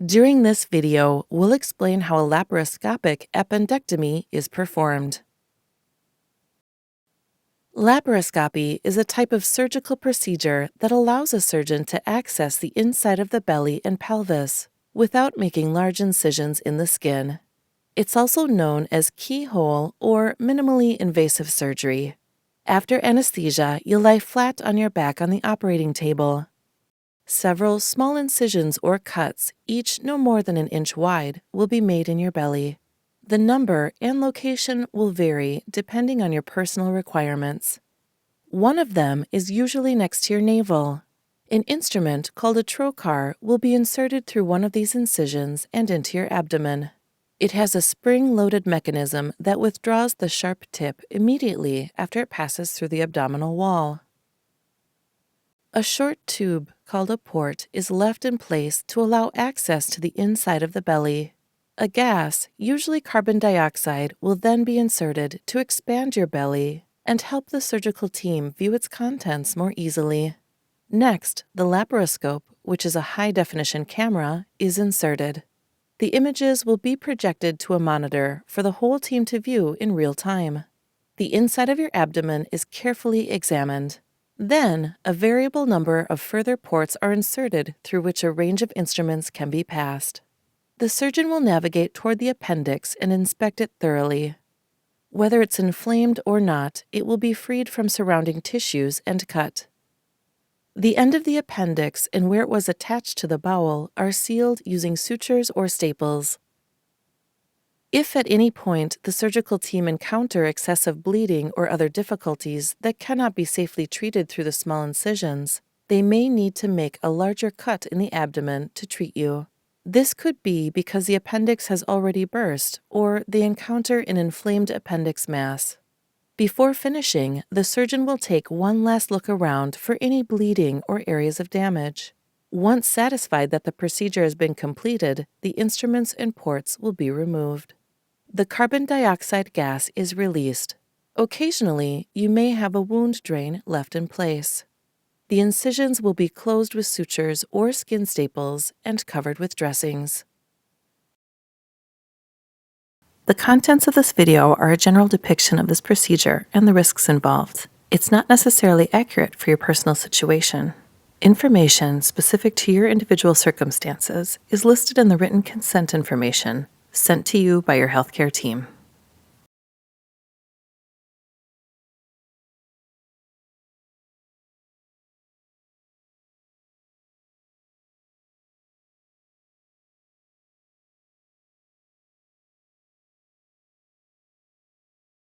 During this video, we'll explain how a laparoscopic appendectomy is performed. Laparoscopy is a type of surgical procedure that allows a surgeon to access the inside of the belly and pelvis without making large incisions in the skin. It's also known as keyhole or minimally invasive surgery. After anesthesia, you'll lie flat on your back on the operating table. Several small incisions or cuts, each no more than 1 inch wide, will be made in your belly. The number and location will vary depending on your personal requirements. One of them is usually next to your navel. An instrument called a trocar will be inserted through one of these incisions and into your abdomen. It has a spring-loaded mechanism that withdraws the sharp tip immediately after it passes through the abdominal wall. A short tube called a port is left in place to allow access to the inside of the belly. A gas, usually carbon dioxide, will then be inserted to expand your belly and help the surgical team view its contents more easily. Next, the laparoscope, which is a high-definition camera, is inserted. The images will be projected to a monitor for the whole team to view in real time. The inside of your abdomen is carefully examined. Then, a variable number of further ports are inserted through which a range of instruments can be passed. The surgeon will navigate toward the appendix and inspect it thoroughly. Whether it's inflamed or not, it will be freed from surrounding tissues and cut. The end of the appendix and where it was attached to the bowel are sealed using sutures or staples. If at any point the surgical team encounter excessive bleeding or other difficulties that cannot be safely treated through the small incisions, they may need to make a larger cut in the abdomen to treat you. This could be because the appendix has already burst or they encounter an inflamed appendix mass. Before finishing, the surgeon will take one last look around for any bleeding or areas of damage. Once satisfied that the procedure has been completed, the instruments and ports will be removed. The carbon dioxide gas is released. Occasionally, you may have a wound drain left in place. The incisions will be closed with sutures or skin staples and covered with dressings. The contents of this video are a general depiction of this procedure and the risks involved. It's not necessarily accurate for your personal situation. Information specific to your individual circumstances is listed in the written consent information sent to you by your healthcare team.